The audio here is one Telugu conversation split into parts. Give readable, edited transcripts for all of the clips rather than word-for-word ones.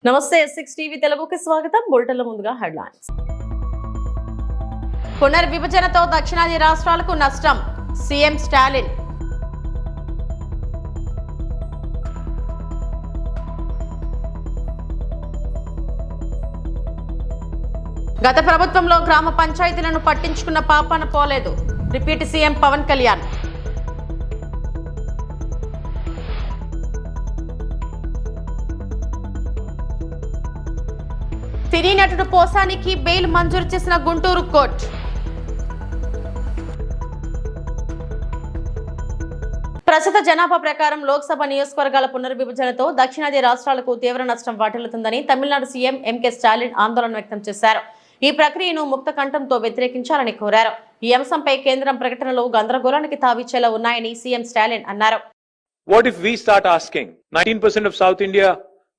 నమస్తే ఎస్6 టీవీ తెలుగుకి స్వాగతం. బులెటిన్ల ముందుగా హెడ్లైన్స్. పునర్విభజనతో దక్షిణాది రాష్ట్రాలకు నష్టం, సీఎం స్టాలిన్. గత ప్రభుత్వంలో గ్రామ పంచాయతీలను పట్టించుకున్న పాపాన పోలేదు, రిపీట్ సీఎం పవన్ కళ్యాణ్. సినీ నటుడు పోసానికి బెయిల్ మంజూరు చేసిన గుంటూరు కోర్టు. ప్రస్తుత జనాభా ప్రకారం లోక్సభ నియోజకవర్గాల పునర్విభజనతో దక్షిణాది రాష్ట్రాలకు తీవ్ర నష్టం వాటిల్లుతుందని తమిళనాడు సీఎం ఎంకే స్టాలిన్ ఆందోళన వ్యక్తం చేశారు. ఈ ప్రక్రియను ముక్త కంఠంతో వ్యతిరేకించాలని కోరారు. ఈ అంశంపై కేంద్రం ప్రకటనలు గందరగోళానికి తావిచ్చేలా ఉన్నాయని సీఎం స్టాలిన్ అన్నారు. What if we start asking 19% of South India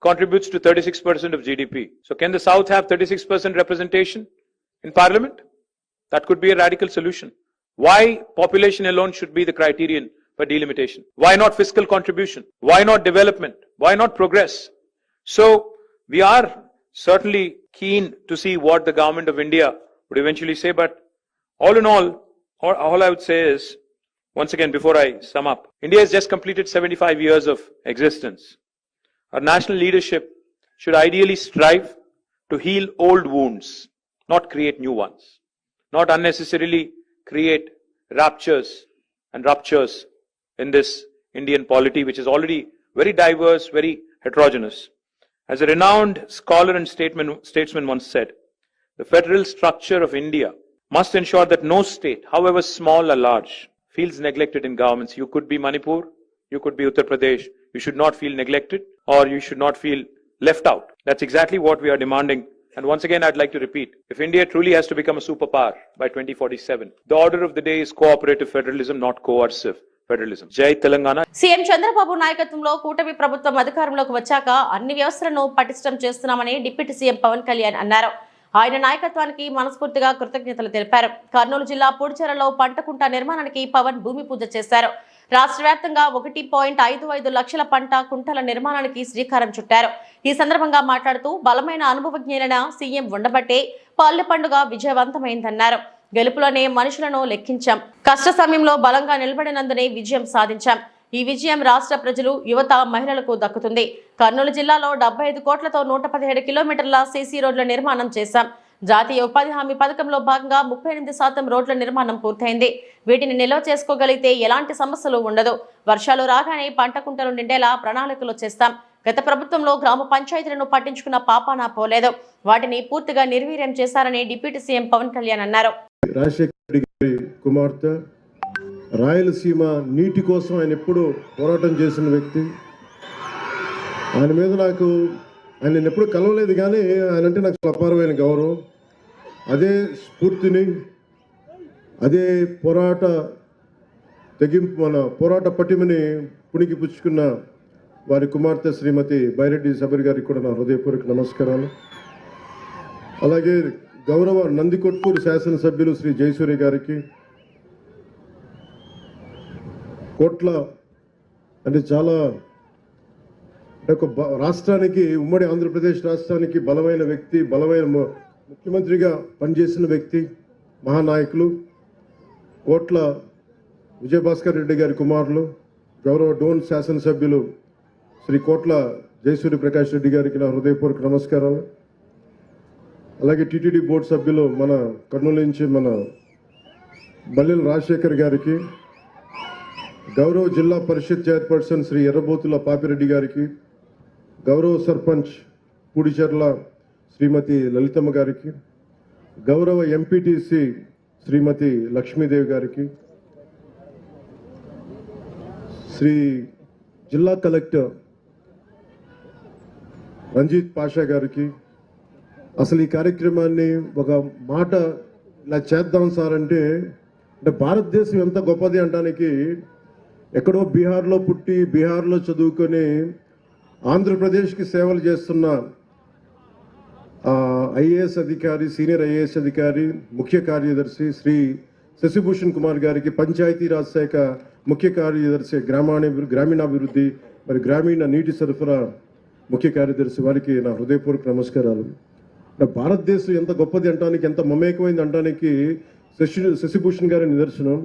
contributes to 36% of GDP. So can the South have 36% representation in Parliament? That could be a radical solution. Why population alone should be the criterion for delimitation? Why not fiscal contribution? Why not development? Why not progress? So we are certainly keen to see what the government of India would eventually say, but all in all I would say is, once again before I sum up, India has just completed 75 years of existence. Our national leadership should ideally strive to heal old wounds, not create new ones, not unnecessarily create ruptures in this Indian polity, which is already very diverse, very heterogeneous. As a renowned scholar and statesman once said, the federal structure of India must ensure that no state, however small or large, feels neglected in governments. You could be Manipur, you could be Uttar Pradesh. You should not feel neglected or you should not feel left out. That's exactly what we are demanding. And once again, I'd like to repeat, if India truly has to become a superpower by 2047, the order of the day is cooperative federalism, not coercive federalism. Jai Telangana. CM Chandrababu నాయకత్వంలో కూటమి ప్రభుత్వం అధికారంలోకి వచ్చాక అన్ని వ్యవస్థలను పటిష్టం చేస్తున్నామని డిప్యూటీ సీఎం పవన్ కళ్యాణ్ అన్నారు. ఆయన నాయకత్వానికి మనస్ఫూర్తిగా కృతజ్ఞతలు తెలిపారు. కర్నూలు జిల్లా పూడిచెరలో పంటకుంట నిర్మాణానికి పవన్ భూమి పూజ చేశారు. రాష్ట్ర వ్యాప్తంగా 1.55 లక్షల పంట కుంటల నిర్మాణానికి శ్రీకారం చుట్టారు. ఈ సందర్భంగా మాట్లాడుతూ బలమైన అనుభవజ్ఞులైన సీఎం ఉండబట్టే పల్లె పండుగ విజయవంతమైందన్నారు. గెలుపులోనే మనుషులను లెక్కించాం, కష్ట సమయంలో బలంగా నిలబడినందునే విజయం సాధించాం. ఈ విజయం రాష్ట్ర ప్రజలు, యువత, మహిళలకు దక్కుతుంది. కర్నూలు జిల్లాలో 75 కోట్లతో 117 కిలోమీటర్ల సీసీ రోడ్ల నిర్మాణం చేశాం. జాతీయ ఉపాధి హామీ పథకంలో భాగంగా 38% రోడ్ల నిర్మాణం పూర్తయింది. వీటిని నిల్వ చేసుకోగలిగితే ఎలాంటి సమస్యలు ఉండదు. వర్షాలు రాగానే పంట కుంటలు నిండేలా ప్రణాళికలు చేస్తాం. గత ప్రభుత్వంలో గ్రామ పంచాయతీలను పట్టించుకున్న పాపాన పోలేదు, వాటిని పూర్తిగా నిర్వీర్యం చేశారని డిప్యూటీ సీఎం పవన్ కళ్యాణ్ అన్నారు. కుమార్తె రాయలసీమ నీటి కోసం ఆయన ఎప్పుడు పోరాటం చేసిన వ్యక్తి. ఆయన మీద ఆయన ఎప్పుడు కలవలేదు, కానీ ఆయన అంటే నాకు అపారమైన గౌరవం. అదే స్ఫూర్తిని, అదే పోరాట పటిమని పుణికి పుచ్చుకున్న వారి కుమార్తె శ్రీమతి బైరెడ్డి సబరి గారికి కూడా నా హృదయపూర్వక నమస్కారాలు. అలాగే గౌరవ నందికొట్కూరు శాసనసభ్యులు శ్రీ జయసూర్య గారికి, కోట్ల అంటే చాలా ఒక రాష్ట్రానికి, ఉమ్మడి ఆంధ్రప్రదేశ్ రాష్ట్రానికి బలమైన వ్యక్తి, బలమైన ముఖ్యమంత్రిగా పనిచేసిన వ్యక్తి, మహానాయకులు కోట్ల విజయభాస్కర్ రెడ్డి గారి కుమారులు, గౌరవ డోన్ శాసనసభ్యులు శ్రీ కోట్ల జయసూర్య ప్రకాష్ రెడ్డి గారికి నా హృదయపూర్వక నమస్కారాలు. అలాగే టీటీడీ బోర్డు సభ్యులు మన కర్నూలు నుంచి మన బల్లెల రాజశేఖర్ గారికి, గౌరవ జిల్లా పరిషత్ చైర్పర్సన్ శ్రీ ఎర్రబోతుల పాపిరెడ్డి గారికి, గౌరవ సర్పంచ్ పూడిచెర్ల శ్రీమతి లలితమ్మ గారికి, గౌరవ ఎంపీటీసీ శ్రీమతి లక్ష్మీదేవి గారికి, శ్రీ జిల్లా కలెక్టర్ రంజిత్ పాషా గారికి. అసలు ఈ కార్యక్రమాన్ని ఒక మాట ఇలా చేద్దాం సార్ అంటే భారతదేశం ఎంత గొప్పది అనడానికి, ఎక్కడో బీహార్లో పుట్టి బీహార్లో చదువుకొని ఆంధ్రప్రదేశ్కి సేవలు చేస్తున్న ఐఏఎస్ అధికారి, సీనియర్ ఐఏఎస్ అధికారి, ముఖ్య కార్యదర్శి శ్రీ శశిభూషణ్ కుమార్ గారికి, పంచాయతీరాజ్ శాఖ ముఖ్య కార్యదర్శి గ్రామీణాభివృద్ధి మరి గ్రామీణ నీటి సరఫరా ముఖ్య కార్యదర్శి వారికి నా హృదయపూర్వక నమస్కారాలు. భారతదేశం ఎంత గొప్పది అంటానికి, ఎంత మమేకమైంది అంటానికి శశిభూషణ్ గారి నిదర్శనం.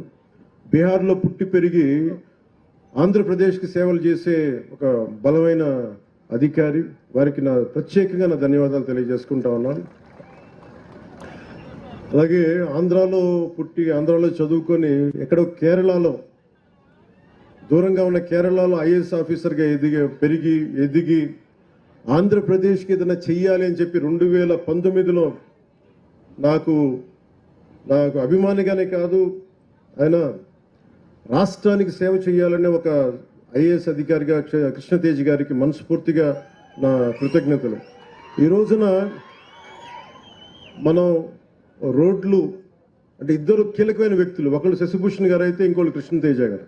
బీహార్లో పుట్టి పెరిగి ఆంధ్రప్రదేశ్కి సేవలు చేసే ఒక బలమైన అధికారి. వారికి ప్రత్యేకంగా నా ధన్యవాదాలు తెలియజేసుకుంటా ఉన్నాను. అలాగే ఆంధ్రాలో పుట్టి, ఆంధ్రాలో చదువుకొని ఎక్కడో కేరళలో, దూరంగా ఉన్న కేరళలో ఐఏఎస్ ఆఫీసర్గా ఎదిగి ఆంధ్రప్రదేశ్కి ఏదైనా చెయ్యాలి అని చెప్పి 2019లో నాకు అభిమానిగానే కాదు, ఆయన రాష్ట్రానికి సేవ చేయాలనే ఒక ఐఏఎస్ అధికారిగా కృష్ణతేజ్ గారికి మనస్ఫూర్తిగా నా కృతజ్ఞతలు. ఈ రోజున మనం రోడ్లు అంటే ఇద్దరు కీలకమైన వ్యక్తులు, ఒకళ్ళు శశిభూషణ్ గారు అయితే ఇంకోళ్ళు కృష్ణతేజ గారు.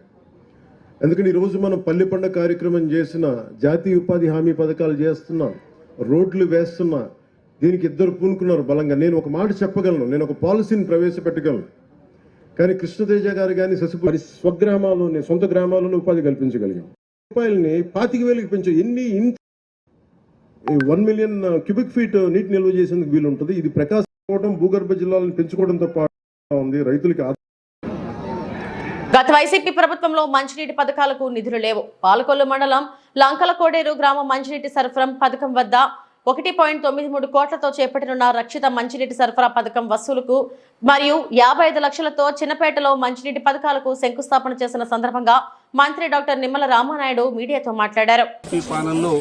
ఎందుకంటే ఈరోజు మనం పల్లె పండుగ కార్యక్రమం చేసిన, జాతీయ ఉపాధి హామీ పథకాలు చేస్తున్నాం, రోడ్లు వేస్తున్నా, దీనికి ఇద్దరు పూనుకున్నారు బలంగా. నేను ఒక మాట చెప్పగలను, నేను ఒక పాలసీని ప్రవేశపెట్టగలను. కానీ కృష్ణతేజ గారు కానీ శశిభూషణ్ స్వగ్రామాల్లోనే, సొంత గ్రామాల్లోనే ఉపాధి కల్పించగలిగాం. రూపాయలని 25,000కి పెంచాం. 1 మిలియన్ క్యూబిక్ ఫీట్ నీటి నిల్వ చేసేందుకు వీలు ఉంటుంది. ఇది ప్రకాశం భూగర్భ జిల్లాలను పెంచుకోవడంతో పాటు ఉంది రైతులకి. గత వైసీపీ ప్రభుత్వంలో మంచినీటి పథకాలకు నిధులు లేవు. పాలకొల్లు మండలం లంకలకోడేరు గ్రామ మంచినీటి సరఫరా పథకం వద్ద 1.93 కోట్లతో చేపట్టనున్న రక్షిత మంచినీటి సరఫరా పథకం వసూలుకు మరియు 55 లక్షలతో చిన్నపేటలో మంచినీటి పథకాలకు శంకుస్థాపన చేసిన సందర్భంగా మంత్రి డాక్టర్ నిమ్మల రామానాయుడు మీడియాతో మాట్లాడారు. ఈ పాలనలో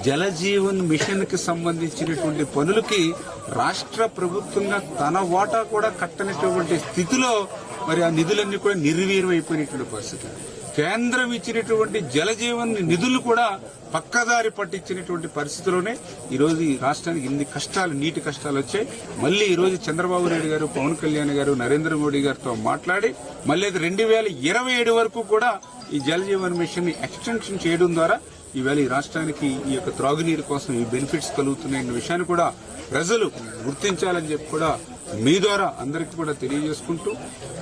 జల జీవన్ మిషన్ కి సంబంధించినటువంటి పనులకి రాష్ట్ర ప్రభుత్వంగా తన వాటా కూడా కట్టనటువంటి స్థితిలో మరి ఆ నిధులన్నీ కూడా నిర్వీర్యం అయిపోయినటువంటి పరిస్థితి. కేంద్రం ఇచ్చినటువంటి జల జీవన్ నిధులు కూడా పక్కదారి పట్టించినటువంటి పరిస్థితిలోనే ఈరోజు ఈ రాష్ట్రానికి ఇన్ని కష్టాలు, నీటి కష్టాలు వచ్చాయి. మళ్ళీ ఈరోజు చంద్రబాబు నాయుడు గారు, పవన్ కళ్యాణ్ గారు, నరేంద్ర మోడీ గారితో మాట్లాడి మళ్ళీ 2027 వరకు కూడా ఈ జల జీవన్ మిషన్ ని ఎక్స్టెన్షన్ చేయడం ద్వారా ఈవేళ ఈ రాష్ట్రానికి ఈ యొక్క త్రాగునీరు కోసం ఈ బెనిఫిట్స్ కలుగుతున్నాయన్న విషయాన్ని కూడా ప్రజలు గుర్తించాలని చెప్పి కూడా మీ ద్వారా అందరికీ కూడా తెలియజేసుకుంటూ,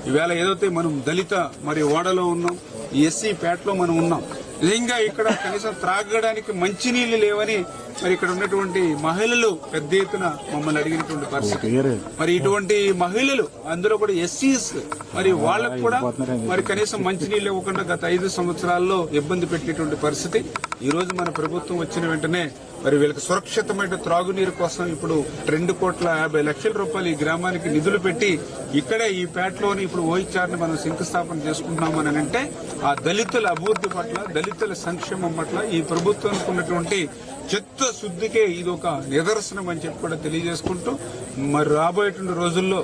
ఈవేళ ఏదైతే మనం దళిత మరి ఓడలో ఉన్నాం, ఈ ఎస్సీ పేటలో మనం ఉన్నాం, నిజంగా ఇక్కడ కనీసం త్రాగడానికి మంచినీళ్లు లేవని మరి ఇక్కడ ఉన్నటువంటి మహిళలు పెద్ద ఎత్తున మమ్మల్ని అడిగినటువంటి పరిస్థితి. మరి ఇటువంటి మహిళలు, అందులో కూడా ఎస్సీస్, మరి వాళ్ళకు కూడా మరి కనీసం మంచినీళ్ళు ఇవ్వకుండా గత 5 సంవత్సరాల్లో ఇబ్బంది పెట్టినటువంటి పరిస్థితి. ఈ రోజు మన ప్రభుత్వం వచ్చిన వెంటనే మరి వీళ్ళకి సురక్షితమైన త్రాగునీరు కోసం ఇప్పుడు 2,50,00,000 రూపాయలు ఈ గ్రామానికి నిధులు పెట్టి ఇక్కడే ఈ పేటలోని ఇప్పుడు ఓయిచార్ని మనం శంకుస్థాపన చేసుకుంటున్నామని అంటే ఆ దళితుల అభివృద్ధి పట్ల, దళితుల సంక్షేమం పట్ల ఈ ప్రభుత్వానికి ఉన్నటువంటి చిత్తశుద్ధికే ఇది ఒక నిదర్శనం అని చెప్పి కూడా తెలియజేసుకుంటూ, మరి రాబోయేటువంటి రోజుల్లో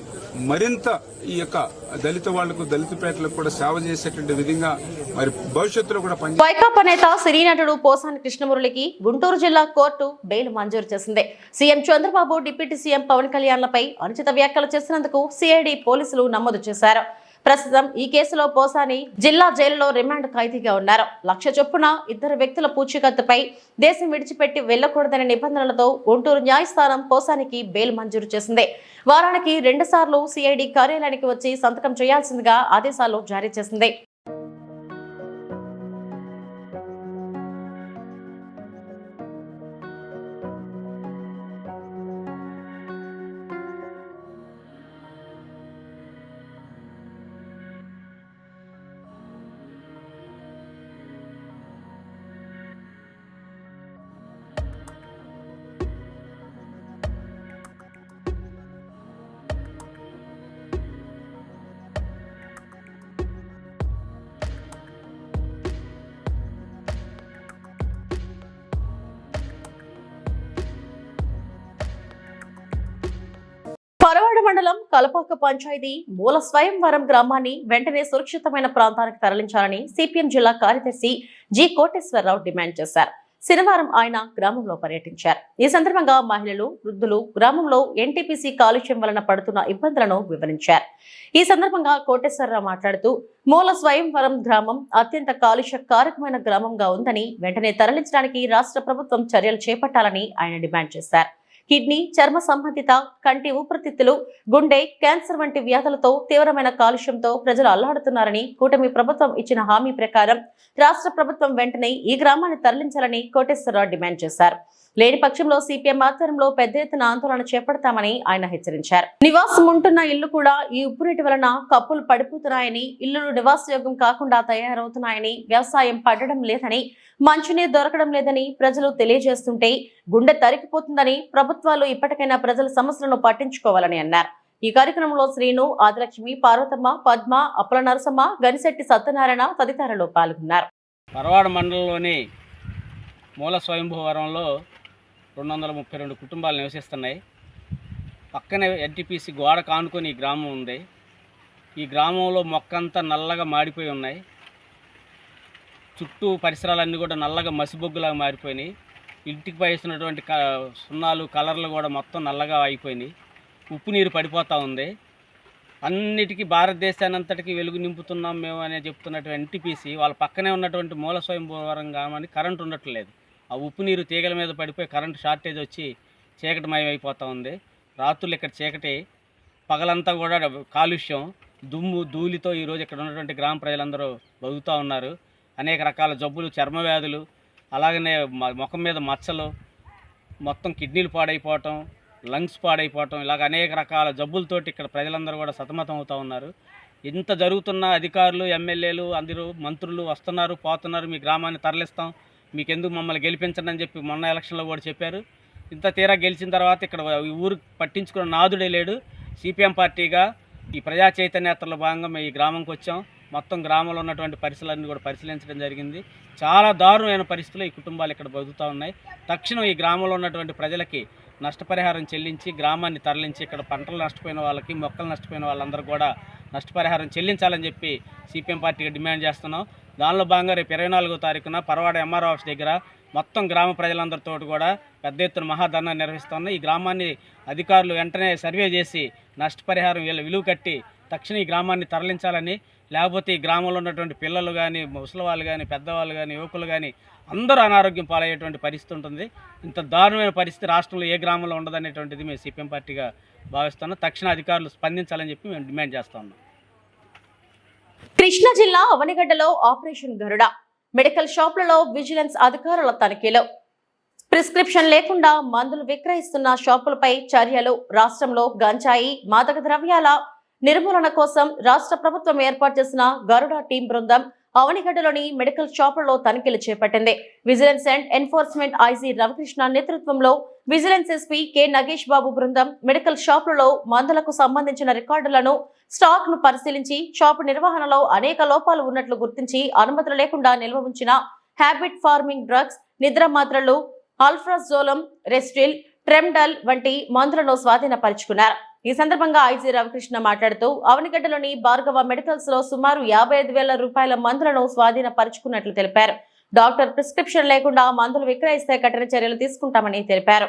మరింత ఈ యొక్క దళిత వాళ్లకు, దళిత పేటలకు కూడా సేవ చేసేటువంటి విధంగా మరి భవిష్యత్తులో కూడా వైకాపా నేత సినీ నటుడు పోసాని కృష్ణమురళికి గుంటూరు జిల్లా కోర్టు బెయిల్ మంజూరు చేసింది. CM Chandrababu, deputy CM Pawan కళ్యాణ్లపై అనుచిత వ్యాఖ్యలు చేసినందుకు సిఐడి పోలీసులు నమోదు చేశారు. ప్రస్తుతం ఈ కేసులో పోసాని జిల్లా జైలులో రిమాండ్ ఖైదీగా ఉన్నారు. 1,00,000 చొప్పున 2 వ్యక్తుల పూచీకత్తుపై దేశం విడిచిపెట్టి వెళ్లకూడదనే నిబంధనలతో గుంటూరు న్యాయస్థానం పోసానికి బెయిల్ మంజూరు చేసింది. వారానికి 2 సార్లు సిఐడి కార్యాలయానికి వచ్చి సంతకం చేయాల్సిందిగా ఆదేశాలు జారీ చేసింది. పరవాడ మండలం కలపాక పంచాయతీ మూల స్వయంవరం గ్రామాన్ని వెంటనే సురక్షితమైన ప్రాంతానికి తరలించాలని సిపిఎం జిల్లా కార్యదర్శి జి కోటేశ్వరరావు డిమాండ్ చేశారు. శనివారం ఆయన గ్రామంలో పర్యటించారు. ఈ సందర్భంగా మహిళలు, వృద్ధులు గ్రామంలో ఎన్టీపీసీ కాలుష్యం వలన పడుతున్న ఇబ్బందులను వివరించారు. ఈ సందర్భంగా కోటేశ్వరరావు మాట్లాడుతూ, మూల స్వయంవరం గ్రామం అత్యంత కాలుష్యకారకమైన గ్రామంగా ఉందని, వెంటనే తరలించడానికి రాష్ట్ర ప్రభుత్వం చర్యలు చేపట్టాలని ఆయన డిమాండ్ చేశారు. కిడ్నీ, చర్మ సంబంధిత, కంటి ఊపిరితిత్తులు, గుండె క్యాన్సర్ వంటి వ్యాధులతో తీవ్రమైన కాలుష్యంతో ప్రజలు అల్లాడుతున్నారని, కూటమి ప్రభుత్వం ఇచ్చిన హామీ ప్రకారం రాష్ట్ర ప్రభుత్వం వెంటనే ఈ గ్రామాన్ని తరలించాలని కోటేశ్వరరావు డిమాండ్ చేశారు. లేని పక్షంలో సిపిఎం ఆధ్వర్యంలో పెద్ద ఎత్తున ఆందోళన చేపడతామని ఆయన హెచ్చరించారు. నివాసం ఉంటున్న ఇల్లు కూడా ఈ ఉప్పునీటి వలన కప్పులు పడిపోతున్నాయని, ఇల్లులు నివాసయోగ్యం కాకుండా తయారవుతున్నాయని, వ్యవసాయం పడడం లేదని, మంచినీరు దొరకడం లేదని ప్రజలు తెలియజేస్తుంటే గుండె తరిగిపోతుందని ప్రభుత్వాలు ఇప్పటికైనా ప్రజల సమస్యలను పట్టించుకోవాలని అన్నారు. ఈ కార్యక్రమంలో శ్రీను, ఆదిలక్ష్మి, పార్వతమ్మ, పద్మ, అప్పల నరసమ్మ, గనిశెట్టి సత్యనారాయణ తదితరులు పాల్గొన్నారు. పరవాడ మండలంలోని మూల స్వయంభూవరంలో 232 కుటుంబాలు నివసిస్తున్నాయి. పక్కనే ఎన్టీపీసీ గోడ కానుకొని ఈ గ్రామం ఉంది. ఈ గ్రామంలో మొక్కంతా నల్లగా మాడిపోయి ఉన్నాయి. చుట్టూ పరిసరాలన్నీ కూడా నల్లగా మసిబొగ్గులాగా మారిపోయినాయి. ఇంటికి పైస్తున్నటువంటి సున్నాలు కలర్లు కూడా మొత్తం నల్లగా అయిపోయినాయి. ఉప్పు నీరు పడిపోతూ ఉంది. అన్నిటికీ భారతదేశాన్ని అంతటికీ వెలుగు నింపుతున్నాం మేము అనే చెప్తున్నటువంటి ఎన్టీపీసీ వాళ్ళ పక్కనే ఉన్నటువంటి మూల స్వయంభూవరం గ్రామానికి కరెంటు ఉండట్లేదు. ఆ ఉప్పు నీరు తీగల మీద పడిపోయి కరెంటు షార్టేజ్ వచ్చి చీకటిమయం అయిపోతూ ఉంది. రాత్రులు ఇక్కడ చీకటి, పగలంతా కూడా కాలుష్యం, దుమ్ము ధూళితో ఈరోజు ఇక్కడ ఉన్నటువంటి గ్రామ ప్రజలందరూ బతుకుతూ ఉన్నారు. అనేక రకాల జబ్బులు, చర్మ వ్యాధులు, అలాగనే ముఖం మీద మచ్చలు, మొత్తం కిడ్నీలు పాడైపోవటం, లంగ్స్ పాడైపోవటం, ఇలాగ అనేక రకాల జబ్బులతోటి ఇక్కడ ప్రజలందరూ కూడా సతమతం అవుతూ ఉన్నారు. ఇంత జరుగుతున్న అధికారులు, ఎమ్మెల్యేలు, అందరూ మంత్రులు వస్తున్నారు, పోతున్నారు, మీ గ్రామాన్ని తరలిస్తాం, మీకెందుకు మమ్మల్ని గెలిపించండి అని చెప్పి మొన్న ఎలక్షన్లో కూడా చెప్పారు. ఇంత తీరా గెలిచిన తర్వాత ఇక్కడ ఈ ఊరు పట్టించుకున్న నాదుడే లేడు. సిపిఎం పార్టీగా ఈ ప్రజా చైతన్యతలో భాగంగా మేము ఈ గ్రామంకి వచ్చాం. మొత్తం గ్రామంలో ఉన్నటువంటి పరిస్థితులన్నీ కూడా పరిశీలించడం జరిగింది. చాలా దారుణమైన పరిస్థితులు ఈ కుటుంబాలు ఇక్కడ బతుకుతూ ఉన్నాయి. తక్షణం ఈ గ్రామంలో ఉన్నటువంటి ప్రజలకి నష్టపరిహారం చెల్లించి గ్రామాన్ని తరలించి ఇక్కడ పంటలు నష్టపోయిన వాళ్ళకి, మొక్కలు నష్టపోయిన వాళ్ళందరూ కూడా నష్టపరిహారం చెల్లించాలని చెప్పి సిపిఎం పార్టీగా డిమాండ్ చేస్తున్నాం. దానిలో భాగంగా రేపు 24వ తారీఖున పరవాడ ఎంఆర్ఓ ఆఫీస్ దగ్గర మొత్తం గ్రామ ప్రజలందరితో కూడా పెద్ద ఎత్తున మహాధర్నా నిర్వహిస్తున్నాం. ఈ గ్రామాన్ని అధికారులు వెంటనే సర్వే చేసి నష్టపరిహారం విలువ కట్టి తక్షణం ఈ గ్రామాన్ని తరలించాలని, లేకపోతే ఈ గ్రామంలో ఉన్నటువంటి పిల్లలు కానీ, ముసలి వాళ్ళు కానీ, పెద్దవాళ్ళు కానీ, యువకులు కానీ అందరూ అనారోగ్యం పాలయ్యేటువంటి పరిస్థితి ఉంటుంది. ఇంత దారుణమైన పరిస్థితి రాష్ట్రంలో ఏ గ్రామంలో ఉండదనేటువంటిది మేము సిపిఎం పార్టీగా భావిస్తున్నాం. తక్షణ అధికారులు స్పందించాలని చెప్పి మేము డిమాండ్ చేస్తా ఉన్నాం. కృష్ణా జిల్లా అవనిగడ్డలో ఆపరేషన్ గరుడ, మెడికల్ షాపులలో విజిలెన్స్ అధికారుల తనిఖీలు. ప్రిస్క్రిప్షన్ లేకుండా మందులు విక్రయిస్తున్న షాపులపై చర్యలు. రాష్ట్రంలో గంజాయి, మాదక ద్రవ్యాల నిర్మూలన కోసం రాష్ట్ర ప్రభుత్వం ఏర్పాటు చేసిన గరుడ టీం బృందం అవనిగడ్డలోని మెడికల్ షాపులలో తనిఖీలు చేపట్టింది. Vigilance and enforcement IG Ravikrishna నేతృత్వంలో విజిలెన్స్ ఎస్పీ కె నగేష్ బాబు బృందం మెడికల్ షాపులలో మందులకు సంబంధించిన రికార్డులను, స్టాక్ ను పరిశీలించి షాపు నిర్వహణలో అనేక లోపాలు ఉన్నట్లు గుర్తించి అనుమతులు లేకుండా నిల్వ ఉంచిన హ్యాబిట్ ఫార్మింగ్ డ్రగ్స్, నిద్ర మాత్రలు, ఆల్ఫ్రాజోలం, రెస్టిల్, ట్రెమ్డల్ వంటి మందులను స్వాధీనపరుచుకున్నారు. ఈ సందర్భంగా ఐజీ రవికృష్ణ మాట్లాడుతూ అవనిగడ్డలోని భార్గవ మెడికల్స్ లో సుమారు 55,000 రూపాయల మందులను స్వాధీనపరుచుకున్నట్లు తెలిపారు. డాక్టర్ ప్రిస్క్రిప్షన్ లేకుండా మందులు విక్రయిస్తే కఠిన చర్యలు తీసుకుంటామని తెలిపారు.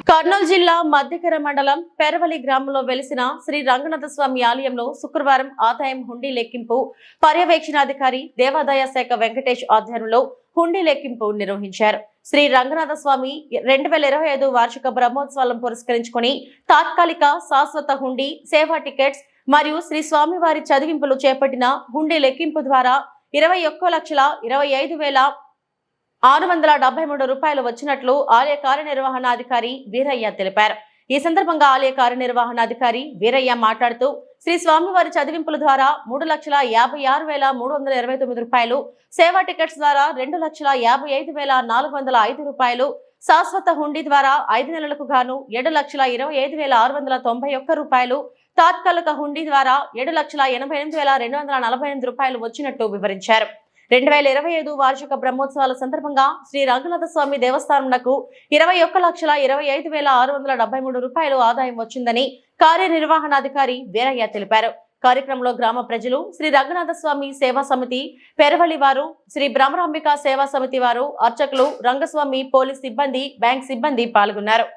కర్నూలు జిల్లా మధ్యకర మండలం పెరవలి గ్రామంలో వెలిసిన శ్రీ రంగనాథ స్వామి ఆలయంలో శుక్రవారం ఆదాయం హుండీ లెక్కింపు పర్యవేక్షణాధికారి దేవాదాయ శాఖ వెంకటేష్ ఆధ్వర్యంలో హుండీ లెక్కింపు నిర్వహించారు. శ్రీ రంగనాథ స్వామి 2025 వార్షిక బ్రహ్మోత్సవాలను పురస్కరించుకొని తాత్కాలిక, శాశ్వత హుండీ, సేవా టికెట్స్ మరియు శ్రీ స్వామివారి చదివింపులు చేపట్టిన హుండీ లెక్కింపు ద్వారా 21,25,673 రూపాయలు వచ్చినట్లు ఆలయ కార్యనిర్వహణాధికారి వీరయ్య తెలిపారు. ఈ సందర్భంగా ఆలయ కార్యనిర్వహణాధికారి వీరయ్య మాట్లాడుతూ శ్రీ స్వామివారి చదివింపుల ద్వారా 3,56,329 రూపాయలు, సేవా టికెట్స్ ద్వారా 2,55,405 రూపాయలు, శాశ్వత హుండీ ద్వారా 5 నెలలకు గాను 7,25,691 రూపాయలు, తాత్కాలిక హుండీ ద్వారా 7,88,248 రూపాయలు వచ్చినట్లు వివరించారు. 2025 వార్షిక బ్రహ్మోత్సవాల సందర్భంగా శ్రీ రంగనాథ స్వామి దేవస్థానంకు 21,25,673 రూపాయలు ఆదాయం వచ్చిందని కార్యనిర్వహణాధికారి వీరయ్య తెలిపారు. కార్యక్రమంలో గ్రామ ప్రజలు, శ్రీ రంగనాథ స్వామి సేవా సమితి పెరవలి వారు, శ్రీ బ్రహ్మరాంబిక సేవా సమితి వారు, అర్చకులు, రంగస్వామి పోలీస్ సిబ్బంది, బ్యాంక్ సిబ్బంది పాల్గొన్నారు.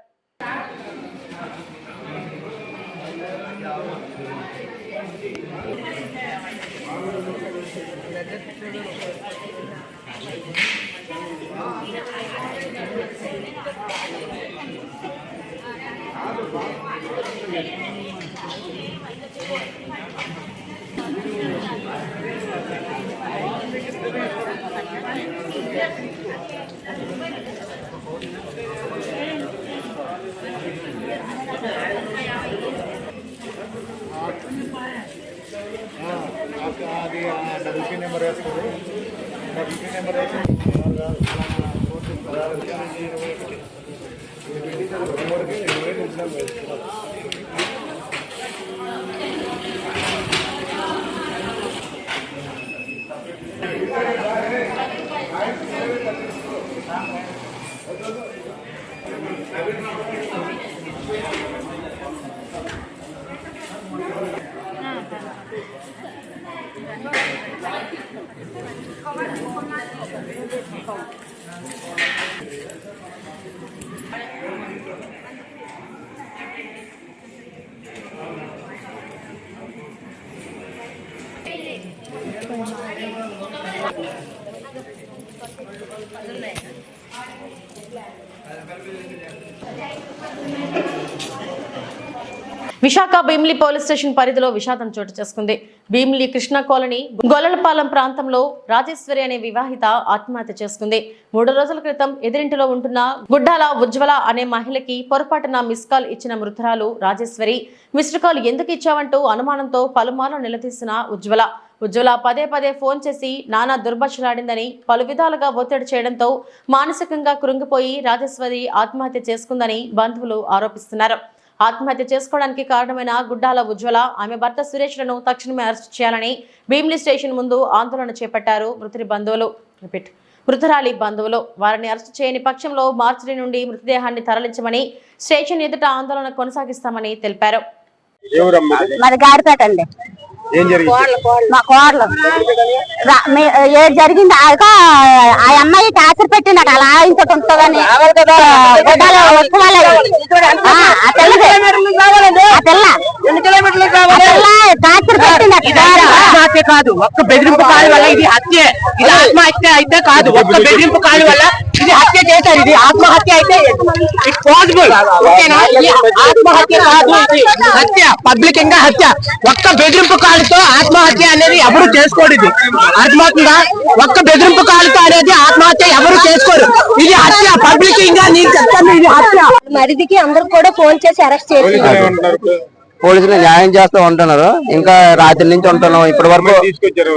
విశాఖ భీమిలి పోలీస్ స్టేషన్ పరిధిలో విషాదం చోటు చేసుకుంది. భీమిలి కృష్ణ కాలనీ గొల్లలపాలెం ప్రాంతంలో రాజేశ్వరి అనే వివాహిత ఆత్మహత్య చేసుకుంది. 3 రోజుల క్రితం ఎదురింటిలో ఉంటున్న గుడ్డాల ఉజ్వల అనే మహిళకి పొరపాటున మిస్ కాల్ ఇచ్చిన మృతురాలు రాజేశ్వరి మిస్డ్ కాల్ ఎందుకు ఇచ్చావంటూ అనుమానంతో పలుమార్లు నిలదీసిన ఉజ్వల పదే ఫోన్ చేసి నానా దుర్భాషలాడిందని, పలు విధాలుగా ఒత్తిడి చేయడంతో మానసికంగా కృంగిపోయి రాజేశ్వరి ఆత్మహత్య చేసుకుందని బంధువులు ఆరోపిస్తున్నారు. ఆత్మహత్య చేసుకోవడానికి కారణమైన గుడ్డాల ఉజ్వల, ఆమె భర్త సురేష్లను తక్షణమే అరెస్ట్ చేయాలని భీమిలి స్టేషన్ ముందు ఆందోళన చేపట్టారు మృతురాలి బంధువులు. వారిని అరెస్ట్ చేయని పక్షంలో మార్చి నుండి మృతదేహాన్ని తరలించమని స్టేషన్ ఎదుట ఆందోళన కొనసాగిస్తామని తెలిపారు. మా కోడలు ఏడు జరిగింది. ఆ అమ్మాయి టార్చర్ పెట్టిందట అలా ఇంకోటి ఉంటుందని టార్చర్ పెట్టిందట కాదు. ఒక్క బెదిరింపు కాలు వల్ల ఇది హత్య, ఇది ఆత్మహత్య అయితే కాదు. ఒక్క బెదిరింపు కాలు వల్ల ఇది హత్య చేశారు. ఇది ఆత్మహత్య అయితే ఇట్ పాసిబుల్. ఓకేనా? ఆత్మహత్య కాదు, ఇది హత్య, పబ్లికంగా హత్య. ఒక్క బెదిరింపు కాలుతో ఆత్మహత్య అనేది ఎవరు చేసుకోరు. ఇది అర్థమవుతుందా? ఒక్క బెదిరింపు కాలుతో అనేది ఆత్మహత్య ఎవరు చేసుకోరు. ఇది హత్య, పబ్లికంగా నేను చెప్తాను, ఇది హత్య. మరిదికి అందరూ కూడా ఫోన్ చేసి అరెస్ట్ చేసి పోలీసులు న్యాయం చేస్తూ ఉంటున్నారు. ఇంకా రాత్రి నుంచి ఉంటున్నాం, ఇప్పటి వరకు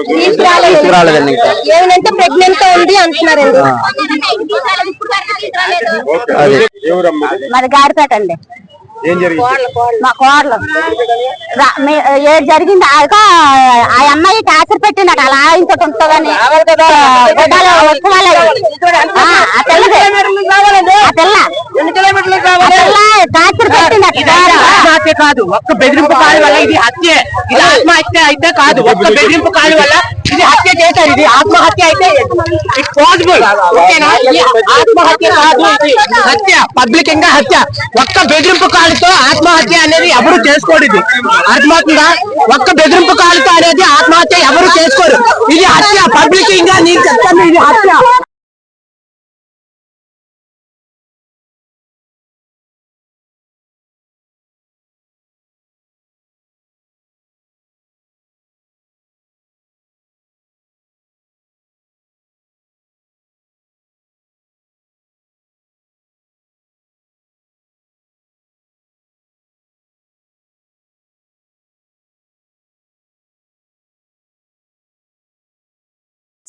తీసుకురాలేదండి. ఇంకా ఏమంటే ప్రెగ్నెంట్ ఉంది అంటున్నారు. మరి గాడిపేట అండి. మా కోడలు ఏడు జరిగింది. ఆ అమ్మాయి టార్చర్ పెట్టిందట అలా ఇంకోటి ఉంటుందని టార్చర్ పెట్టిందట కాదు. ఒక్క బెదిరింపు కాలు వల్ల ఇది హత్య, ఇది ఆత్మహత్య అయితే కాదు. ఒక్క బెదిరింపు కాలు వల్ల ఇది హత్య చేశారు. ఇది ఆత్మహత్య అయితే ఇట్ పాసిబుల్. ఓకేనా? ఆత్మహత్య కాదు, ఇది హత్య, పబ్లికంగా హత్య. ఒక్క బెదిరింపు కాలుతో ఆత్మహత్య అనేది ఎవరు చేసుకోరు. ఇది అర్థమవుతుందా? ఒక్క బెదిరింపు కాలుతో అనేది ఆత్మహత్య ఎవరు చేసుకోరు. ఇది హత్య, పబ్లికంగా నేను చెప్తాను, ఇది హత్య.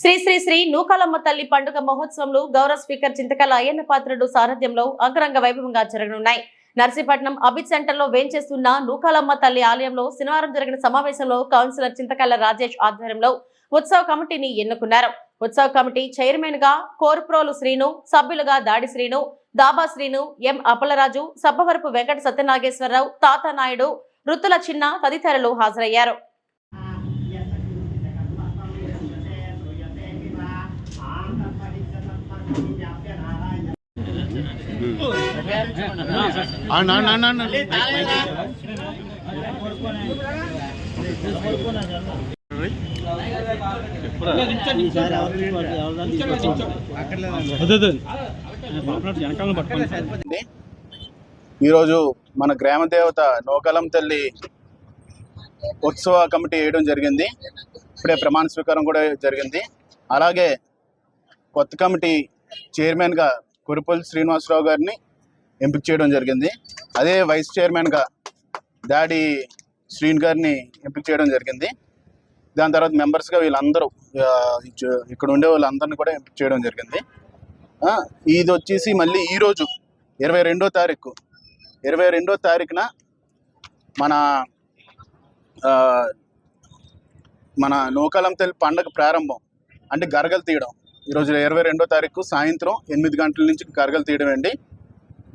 శ్రీ శ్రీ శ్రీ నూకాలమ్మ తల్లి పండుగ మహోత్సవంలో గౌరవ స్పీకర్ చింతకల్ల అయ్యన్న పాత్రుడు సారథ్యంలో అంగరంగ వైభవంగా జరగనున్నాయి. నర్సీపట్నం అబిద్ సెంటర్ లో వేంచేస్తున్న నూకాలమ్మ తల్లి ఆలయంలో శనివారం జరిగిన సమావేశంలో కౌన్సిలర్ చింతకల్ల రాజేష్ ఆధ్వర్యంలో ఉత్సవ కమిటీని ఎన్నుకున్నారు. ఉత్సవ కమిటీ చైర్మన్ గా కోరుప్రోలు శ్రీను, సభ్యులుగా దాడి శ్రీను, దాబా శ్రీను, ఎం అప్పలరాజు, సబ్బవరపు వెంకట సత్యనాగేశ్వరరావు, తాత నాయుడు, రుతుల చిన్న తదితరులు హాజరయ్యారు. ఈరోజు మన గ్రామ దేవత నూకాలం తల్లి ఉత్సవ కమిటీ వేయడం జరిగింది. ఇప్పుడే ప్రమాణ స్వీకారం కూడా జరిగింది. అలాగే కొత్త కమిటీ చైర్మన్గా కురుపల్లి శ్రీనివాసరావు గారిని ఎంపిక చేయడం జరిగింది. అదే వైస్ చైర్మన్గా దాడి శ్రీన్ గారిని ఎంపిక చేయడం జరిగింది. దాని తర్వాత మెంబర్స్గా వీళ్ళందరూ ఇక్కడ ఉండే వాళ్ళందరినీ కూడా ఎంపిక చేయడం జరిగింది. ఇది వచ్చేసి మళ్ళీ ఈరోజు 22వ తారీఖున మన నూకాలం తల్లి పండగ ప్రారంభం అంటే గరగలు తీయడం. ఈరోజు 22వ తారీఖు సాయంత్రం 8 గంటల నుంచి గరగలు తీయడం అండి.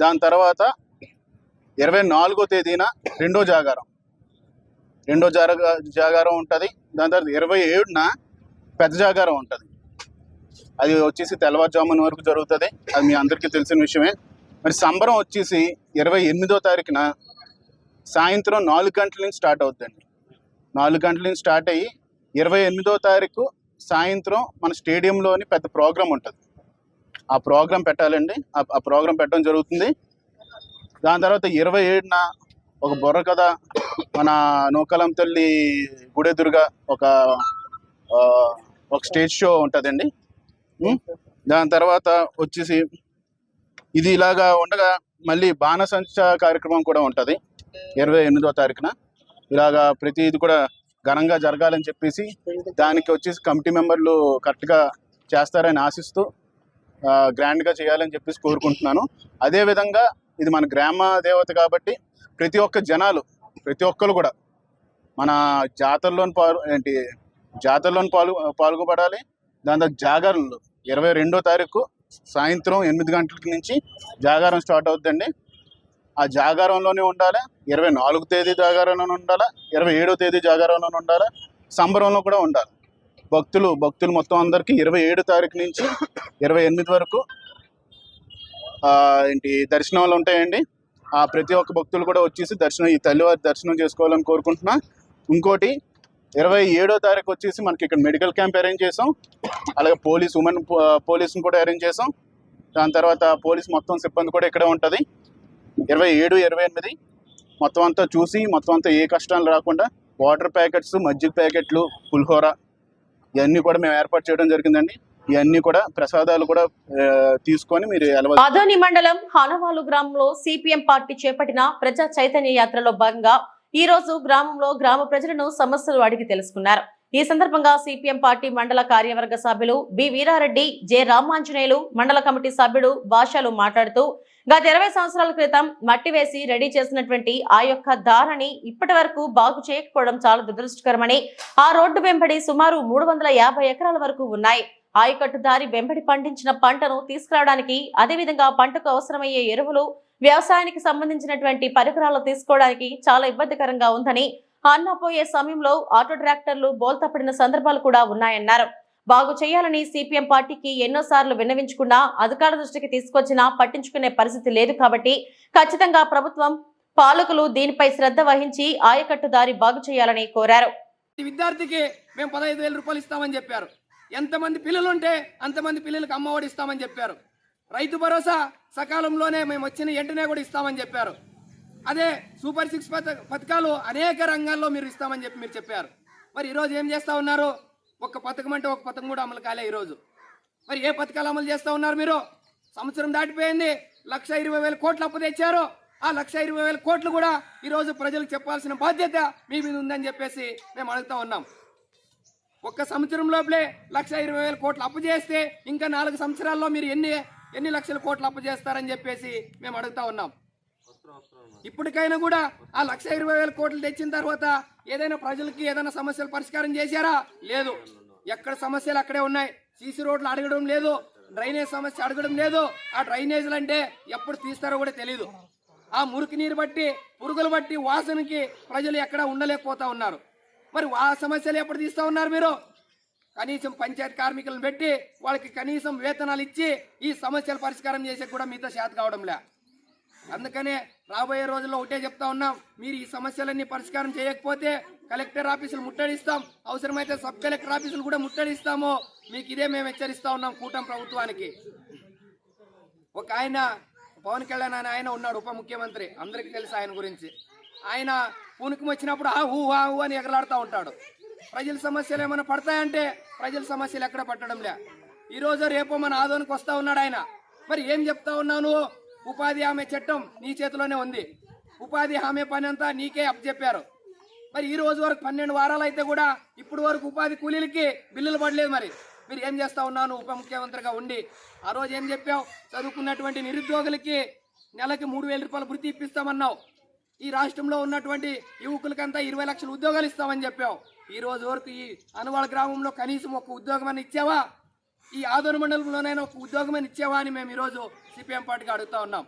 దాని తర్వాత 24వ తేదీన రెండో జాగారం ఉంటుంది. దాని తర్వాత 27న పెద్ద జాగారం ఉంటుంది. అది వచ్చేసి తెల్లవారుజామున వరకు జరుగుతుంది. అది మీ అందరికీ తెలిసిన విషయమే. మరి సంబరం వచ్చేసి 28వ తారీఖున సాయంత్రం 4 గంటల నుంచి స్టార్ట్ అవుతుందండి. 4 గంటల నుంచి స్టార్ట్ అయ్యి 28వ తారీఖు సాయంత్రం మన స్టేడియంలోని పెద్ద ప్రోగ్రాం ఉంటుంది. ఆ ప్రోగ్రాం పెట్టాలండి. ఆ ప్రోగ్రాం పెట్టడం జరుగుతుంది. దాని తర్వాత 27న ఒక బుర్ర కథ మన నూకాలం తల్లి గుడెదురుగా ఒక స్టేజ్ షో ఉంటుందండి. దాని తర్వాత వచ్చేసి ఇది ఇలాగా ఉండగా మళ్ళీ బాణసంచ కార్యక్రమం కూడా ఉంటుంది 28వ తారీఖున. ఇలాగా ప్రతిది కూడా ఘనంగా జరగాలని చెప్పేసి దానికి వచ్చేసి కమిటీ మెంబర్లు కరెక్ట్గా చేస్తారని ఆశిస్తూ గ్రాండ్గా చేయాలని చెప్పేసి కోరుకుంటున్నాను. అదేవిధంగా ఇది మన గ్రామ దేవత కాబట్టి ప్రతి ఒక్కరు కూడా మన జాతరలోని పాల్గొపడాలి. దాని తర్వాత జాగారంలో 22వ తారీఖు సాయంత్రం 8 గంటల నుంచి జాగారం స్టార్ట్ అవుతుందండి. ఆ జాగారంలోనే ఉండాలి. 24వ తేదీ జాగారంలోనే ఉండాలి. 27వ తేదీ జాగారంలోనే ఉండాలి. సంబరంలో కూడా ఉండాలి. భక్తులు మొత్తం అందరికీ 27 తారీఖు నుంచి 28 వరకు దర్శనాలు ఉంటాయండి. ప్రతి ఒక్క భక్తులు కూడా వచ్చేసి ఈ తల్లివారి దర్శనం చేసుకోవాలని కోరుకుంటున్నా. ఇంకోటి 27వ తారీఖు వచ్చేసి మనకి ఇక్కడ మెడికల్ క్యాంప్ అరేంజ్ చేసాం. అలాగే పోలీసుని కూడా అరేంజ్ చేసాం. దాని తర్వాత పోలీస్ మొత్తం సిబ్బంది కూడా ఇక్కడే ఉంటుంది. 27, 28 మొత్తం అంతా చూసి మొత్తం అంతా ఏ కష్టాలు రాకుండా వాటర్ ప్యాకెట్స్, మజ్జిగ ప్యాకెట్లు, పులిహోర ఇవన్నీ కూడా మేము ఏర్పాటు చేయడం జరిగిందండి. ఇవన్నీ కూడా ప్రసాదాలు కూడా తీసుకొని మీరు ఆదోని మండలం హానవాలు గ్రామంలో సిపిఎం పార్టీ చేపట్టిన ప్రజా చైతన్య యాత్రలో భాగంగా ఈ రోజు గ్రామంలో గ్రామ ప్రజలను సమస్యలు అడిగి తెలుసుకున్నారు. ఈ సందర్భంగా సిపిఎం పార్టీ మండల కార్యవర్గ సభ్యులు బి వీరారెడ్డి, జె రామాంజనేయులు, మండల కమిటీ సభ్యుడు భాషలు మాట్లాడుతూ గత 20 సంవత్సరాల క్రితం మట్టి వేసి రెడీ చేసినటువంటి ఆ యొక్క దారిని ఇప్పటి వరకు బాగు చేయకపోవడం చాలా దురదృష్టకరమని, ఆ రోడ్డు వెంబడి సుమారు 350 ఎకరాల వరకు ఉన్నాయి. ఆయకట్టు దారి వెంబడి పండించిన పంటను తీసుకురావడానికి, అదేవిధంగా పంటకు అవసరమయ్యే ఎరువులు, వ్యవసాయానికి సంబంధించినటువంటి పరికరాలు తీసుకోవడానికి చాలా ఇబ్బందికరంగా ఉందని, అన్నపోయే సమయంలో ఆటో ట్రాక్టర్లు బోల్తపడిన సందర్భాలు కూడా ఉన్నాయన్నారు. బాగు చేయాలని సిపిఎం పార్టీకి ఎన్నోసార్లు విన్నవించుకున్నా అధికారుల దృష్టికి తీసుకొచ్చినా పట్టించుకునే పరిస్థితి లేదు. కాబట్టి ఖచ్చితంగా ప్రభుత్వం, పాలకులు దీనిపై శ్రద్ధ వహించి ఆయకట్టు దారి బాగు చేయాలని కోరారు. విద్యార్థికి మేము 15,000 రూపాయలు ఇస్తామని చెప్పారు. ఎంతమంది పిల్లలు ఉంటే అంతమంది పిల్లలకు అమ్మఒడి ఇస్తామని చెప్పారు. రైతు భరోసా సకాలంలోనే మేము వచ్చిన వెంటనే కూడా ఇస్తామని చెప్పారు. అదే సూపర్ 6 పథకాలు అనేక రంగాల్లో మీరు ఇస్తామని చెప్పి మీరు చెప్పారు. మరి ఈరోజు ఏం చేస్తూ ఉన్నారు? ఒక్క పథకం అంటే ఒక పథకం కూడా అమలు కాలే ఈరోజు. మరి ఏ పథకాలు అమలు చేస్తూ ఉన్నారు మీరు? సంవత్సరం దాటిపోయింది, 1,20,000 కోట్లు అప్పు తెచ్చారు. ఆ 1,20,000 కోట్లు కూడా ఈరోజు ప్రజలకు చెప్పాల్సిన బాధ్యత మీ మీద ఉందని చెప్పేసి మేము అడుగుతా ఉన్నాం. ఒక్క సంవత్సరం లోపలే 1,20,000 కోట్లు అప్పు చేస్తే ఇంకా 4 సంవత్సరాల్లో మీరు ఎన్ని లక్షల కోట్లు అప్పు చేస్తారని చెప్పేసి మేము అడుగుతా ఉన్నాం. ఇప్పటికైనా కూడా ఆ 1,20,000 కోట్లు తెచ్చిన తర్వాత ఏదైనా ప్రజలకి ఏదైనా సమస్యలు పరిష్కారం చేశారా? లేదు. ఎక్కడ సమస్యలు అక్కడే ఉన్నాయి. సీసీ రోడ్లు అడగడం లేదు, డ్రైనేజ్ సమస్య అడగడం లేదు. ఆ డ్రైనేజీలు అంటే ఎప్పుడు తీస్తారో కూడా తెలీదు. ఆ మురికి నీరు బట్టి, పురుగులు బట్టి, వాసనకి ప్రజలు ఎక్కడ ఉండలేకపోతా ఉన్నారు. మరి ఆ సమస్యలు ఎప్పుడు తీస్తూ ఉన్నారు మీరు? కనీసం పంచాయతీ కార్మికులను పెట్టి వాళ్ళకి కనీసం వేతనాలు ఇచ్చి ఈ సమస్యల పరిష్కారం చేసే కూడా మీతో చేత కావడంలే. అందుకనే రాబోయే రోజుల్లో ఒకటే చెప్తా ఉన్నాం, మీరు ఈ సమస్యలన్నీ పరిష్కారం చేయకపోతే కలెక్టర్ ఆఫీసులు ముట్టడిస్తాం, అవసరమైతే సబ్ కలెక్టర్ ఆఫీసులు కూడా ముట్టడిస్తాము. మీకు ఇదే మేము హెచ్చరిస్తా ఉన్నాం కూటమి ప్రభుత్వానికి. ఒక ఆయన పవన్ కళ్యాణ్ అని ఆయన ఉన్నాడు, ఉప ముఖ్యమంత్రి, అందరికీ తెలుసు ఆయన గురించి. ఆయన పూనకం వచ్చినప్పుడు ఆ ఊ అని ఎగలాడుతూ ఉంటాడు. ప్రజల సమస్యలు ఏమైనా పడతాయంటే ప్రజల సమస్యలు ఎక్కడ పట్టడంలే. ఈరోజు రేపు మన ఆదోనికి వస్తూ ఉన్నాడు ఆయన. మరి ఏం చెప్తా ఉన్నాను? ఉపాధి హామీ చట్టం నీ చేతిలోనే ఉంది, ఉపాధి హామీ పని అంతా నీకే అప్పచెప్పారు. మరి ఈ రోజు వరకు 12 వారాలు అయితే కూడా ఇప్పుడు వరకు ఉపాధి కూలీలకి బిల్లులు పడలేదు. మరి మీరు ఏం చేస్తా ఉన్నాను ఉప ముఖ్యమంత్రిగా ఉండి? ఆ రోజు ఏం చెప్పావు? చదువుకున్నటువంటి నిరుద్యోగులకి నెలకి 3,000 రూపాయలు వృత్తి ఇప్పిస్తామన్నావు. ఈ రాష్ట్రంలో ఉన్నటువంటి యువకులకంతా 20 లక్షల ఉద్యోగాలు ఇస్తామని చెప్పావు. ఈ రోజు వరకు ఈ అనువాడ గ్రామంలో కనీసం ఒక ఉద్యోగం అని ఇచ్చావా? ఈ ఆదోని మండలంలోనైనా ఒక ఉద్యోగం అని ఇచ్చావా అని మేము ఈరోజు సిపిఎం పార్టీకి అడుగుతా ఉన్నాం.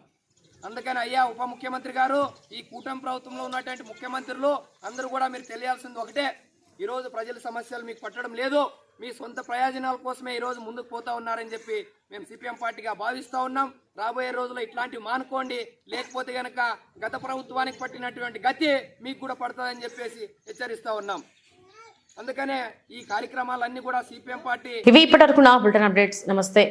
అందుకని అయ్యా ఉప ముఖ్యమంత్రి గారు, ఈ కూటమి ప్రభుత్వంలో ఉన్నటువంటి ముఖ్యమంత్రులు అందరూ కూడా మీరు తెలియాల్సింది ఒకటే, ఈరోజు ప్రజల సమస్యలు మీకు పట్టడం లేదు, మీ సొంత ప్రయోజనాల కోసమే ఈరోజు ముందుకు పోతా ఉన్నారని చెప్పి మేము సిపిఎం పార్టీగా భావిస్తూ ఉన్నాం. రాబోయే రోజుల్లో ఇట్లాంటివి మానుకోండి, లేకపోతే గనక గత ప్రభుత్వానికి పట్టినటువంటి గతి మీకు కూడా పడుతుందని చెప్పేసి హెచ్చరిస్తూ ఉన్నాం. అందుకనే ఈ కార్యక్రమాలన్నీ కూడా సిపిఎం పార్టీ ఇవి ఇప్పటివరకు నా బులెటిన్ అప్డేట్స్. నమస్తే.